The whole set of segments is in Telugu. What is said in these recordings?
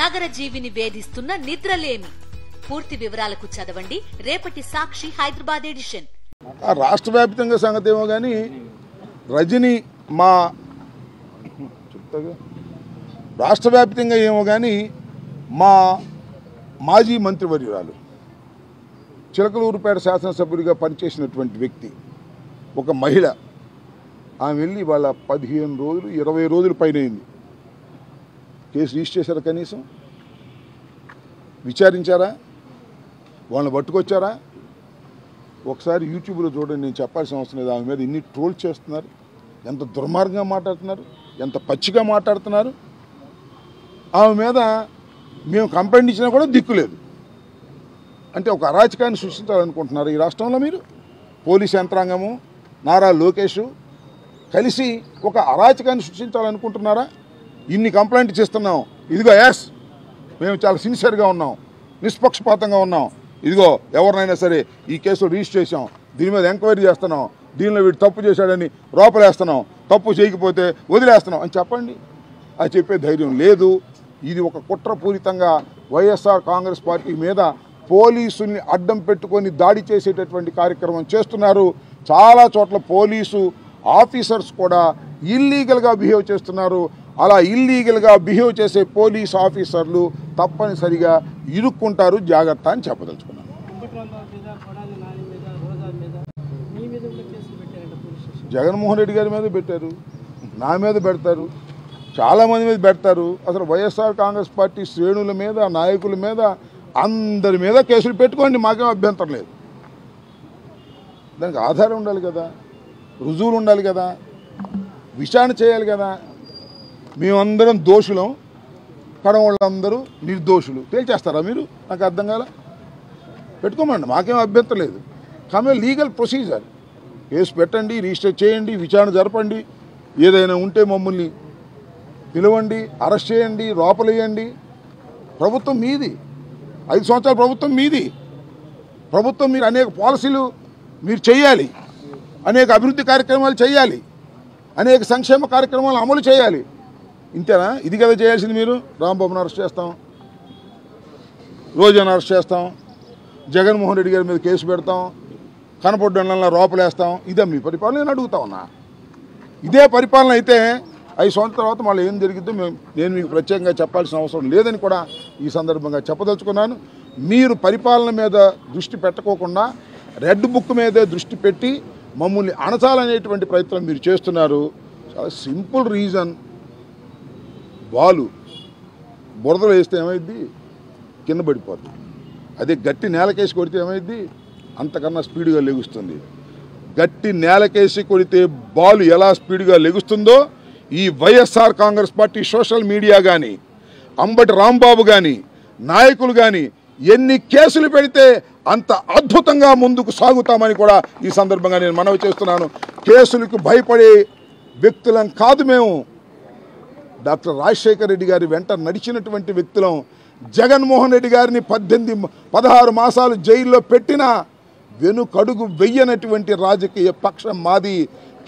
నగర జీవిని వేధిస్తున్న నిద్రలేమి. పూర్తి వివరాలకు చదవండి రేపటి సాక్షి హైదరాబాద్ ఎడిషన్. రాష్ట్ర వ్యాప్తంగా సంగతి ఏమో కానీ రజనీ రాష్ట్ర వ్యాప్తంగా ఏమో కానీ మా మాజీ మంత్రివర్యురాలు చిలకలూరుపేట శాసనసభ్యుడిగా పనిచేసినటువంటి వ్యక్తి ఒక మహిళ, ఆమె వెళ్ళి వాళ్ళ 15 రోజులు 20 రోజుల పైన అయింది. కేసు రిజిస్టర్ చేశారా? కనీసం విచారించారా? వాళ్ళని పట్టుకొచ్చారా? ఒకసారి యూట్యూబ్లో చూడండి, నేను చెప్పాల్సిన అవసరం లేదు. ఆమె మీద ఇన్ని ట్రోల్ చేస్తున్నారు, ఎంత దుర్మార్గంగా మాట్లాడుతున్నారు, ఎంత పచ్చిగా మాట్లాడుతున్నారు. ఆమె మీద మేము కంప్లైంట్ ఇచ్చినా కూడా దిక్కులేదు. అంటే ఒక అరాచకాన్ని సృష్టించాలనుకుంటున్నారు ఈ రాష్ట్రంలో మీరు. పోలీస్ యంత్రాంగము, నారా లోకేష్ కలిసి ఒక అరాచకాన్ని సృష్టించాలనుకుంటున్నారా? ఇన్ని కంప్లైంట్ చేస్తున్నాం, ఇదిగో మేము చాలా సిన్సియర్గా ఉన్నాం, నిష్పక్షపాతంగా ఉన్నాం, ఇదిగో ఎవరినైనా సరే ఈ కేసులో రిజిస్టర్ చేసాం, దీని మీద ఎంక్వైరీ చేస్తున్నాం, దీనిలో వీడు తప్పు చేశాడని లోపలేస్తున్నాం, తప్పు చేయకపోతే వదిలేస్తున్నాం అని చెప్పండి. అది చెప్పే ధైర్యం లేదు. ఇది ఒక కుట్రపూరితంగా వైఎస్ఆర్ కాంగ్రెస్ పార్టీ మీద పోలీసుల్ని అడ్డం పెట్టుకొని దాడి చేసేటటువంటి కార్యక్రమం చేస్తున్నారు. చాలా చోట్ల పోలీసు ఆఫీసర్స్ కూడా ఇల్లీగల్గా బిహేవ్ చేస్తున్నారు. అలా ఇల్లీగల్గా బిహేవ్ చేసే పోలీస్ ఆఫీసర్లు తప్పనిసరిగా ఇరుక్కుంటారు, జాగ్రత్త అని చెప్పదలుచుకున్నాను. జగన్మోహన్ రెడ్డి గారి మీద పెట్టారు, నా మీద పెడతారు, చాలామంది మీద పెడతారు. అసలు వైఎస్ఆర్ కాంగ్రెస్ పార్టీ శ్రేణుల మీద, నాయకుల మీద, అందరి మీద కేసులు పెట్టుకోండి, మాకేం అభ్యంతరం లేదు. దానికి ఆధారం ఉండాలి కదా, రుజువులు ఉండాలి కదా, విచారణ చేయాలి కదా. మేమందరం దోషులం, కడవాళ్ళందరూ నిర్దోషులు తేల్చేస్తారా మీరు? నాకు అర్థం కాల. పెట్టుకోమండి, మాకేం అభ్యంతరం లేదు. కానీ లీగల్ ప్రొసీజర్, కేసు పెట్టండి, రిజిస్టర్ చేయండి, విచారణ జరపండి, ఏదైనా ఉంటే మమ్మల్ని పిలవండి, అరెస్ట్ చేయండి, లోపలేయండి. ప్రభుత్వం మీది, 5 సంవత్సరాల ప్రభుత్వం మీది. ప్రభుత్వం మీరు అనేక పాలసీలు మీరు చేయాలి, అనేక అభివృద్ధి కార్యక్రమాలు చేయాలి, అనేక సంక్షేమ కార్యక్రమాలు అమలు చేయాలి. ఇంతేనా? ఇది కదా చేయాల్సింది మీరు. రాంబాబుని అరెస్ట్ చేస్తాం, రోజాను అరెస్ట్ చేస్తాం, జగన్మోహన్ రెడ్డి గారి మీద కేసు పెడతాం, కనపడ్డంలో లోపలేస్తాం. ఇదే మీ పరిపాలన? నేను అడుగుతా ఉన్నా. ఇదే పరిపాలన అయితే 5 సంవత్సరాల తర్వాత మళ్ళీ ఏం జరిగిద్దో నేను మీకు ప్రత్యేకంగా చెప్పాల్సిన అవసరం లేదని కూడా ఈ సందర్భంగా చెప్పదలుచుకున్నాను. మీరు పరిపాలన మీద దృష్టి పెట్టకోకుండా రెడ్ బుక్ మీదే దృష్టి పెట్టి మమ్మల్ని అణచాలనేటువంటి ప్రయత్నం మీరు చేస్తున్నారు. చాలా సింపుల్ రీజన్, బాలు బురదలో వేస్తే ఏమైద్ది? కింద పడిపోతుంది. అదే గట్టి నేలకేసి కొడితే ఏమైద్ది? అంతకన్నా స్పీడ్గా లెగుస్తుంది. గట్టి నేలకేసి కొడితే బాలు ఎలా స్పీడ్గా లెగుస్తుందో ఈ YSR Congress party social media కానీ, అంబటి రాంబాబు కానీ, నాయకులు కానీ ఎన్ని కేసులు పెడితే అంత అద్భుతంగా ముందుకు సాగుతామని కూడా ఈ సందర్భంగా నేను మనవి చేస్తున్నాను. కేసులకు భయపడే వ్యక్తులం కాదు మేము. డాక్టర్ రాజశేఖర్ రెడ్డి గారి వెంట నడిచినటువంటి వ్యక్తులం. జగన్మోహన్ రెడ్డి గారిని 16 మాసాలు జైల్లో పెట్టినా వెనుకడుగు వెయ్యనటువంటి రాజకీయ పక్షం మాది.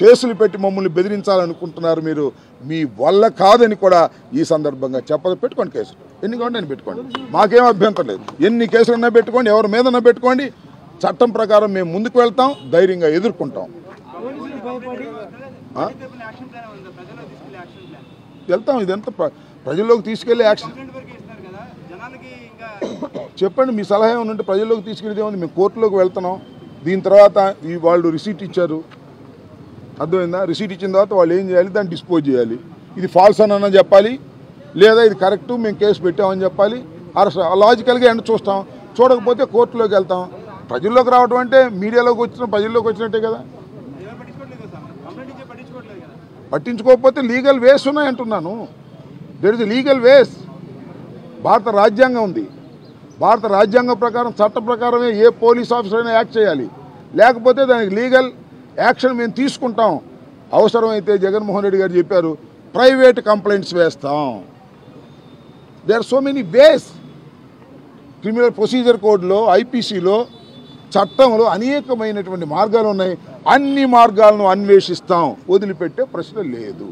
కేసులు పెట్టి మమ్మల్ని బెదిరించాలనుకుంటున్నారు మీరు. మీ వల్ల కాదని కూడా ఈ సందర్భంగా పెట్టుకోండి. కేసులు ఎన్ని కావాలి నేను పెట్టుకోండి, మాకేం అభ్యంతరం లేదు. ఎన్ని కేసులన్నా పెట్టుకోండి, ఎవరి మీదన్నా పెట్టుకోండి. చట్టం ప్రకారం మేము ముందుకు వెళ్తాం, ధైర్యంగా ఎదుర్కొంటాం. వెళ్తాం. ఇదంతా ప్రజల్లోకి తీసుకెళ్లే యాక్షన్. చెప్పండి, మీ సలహా ఏమైనా ఉంటే ప్రజల్లోకి తీసుకెళ్ళేది ఏముంది? మేము కోర్టులోకి వెళ్తున్నాం. దీని తర్వాత వాళ్ళు రిసీట్ ఇచ్చారు, అర్థమైందా? రిసీట్ ఇచ్చిన తర్వాత వాళ్ళు ఏం చేయాలి? దాన్ని డిస్పోజ్ చేయాలి. ఇది ఫాల్స్ అని చెప్పాలి, లేదా ఇది కరెక్ట్ మేము కేసు పెట్టామని చెప్పాలి. అరెస్ట్ లాజికల్గా ఎండ్ చూస్తాం. చూడకపోతే కోర్టులోకి వెళ్తాం. ప్రజల్లోకి రావడం అంటే మీడియాలోకి వచ్చిన ప్రజల్లోకి వచ్చినట్టే కదా. పట్టించుకోకపోతే లీగల్ వేస్ ఉన్నాయంటున్నాను. There is legal ways. భారత రాజ్యాంగం ఉంది. భారత రాజ్యాంగం ప్రకారం, చట్ట ప్రకారమే ఏ పోలీస్ ఆఫీసర్ అయినా యాక్ట్ చేయాలి. లేకపోతే దానికి లీగల్ యాక్షన్ మేము తీసుకుంటాం. అవసరమైతే జగన్మోహన్ రెడ్డి గారు చెప్పారు, ప్రైవేట్ కంప్లైంట్స్ వేస్తాం. There are so many ways. Criminal procedure కోడ్లో, ఐపీసీలో, చట్టంలో అనేకమైనటువంటి మార్గాలు ఉన్నాయి. అన్ని మార్గాలను అన్వేషిస్తాం, వదిలిపెట్టే ప్రశ్న లేదు.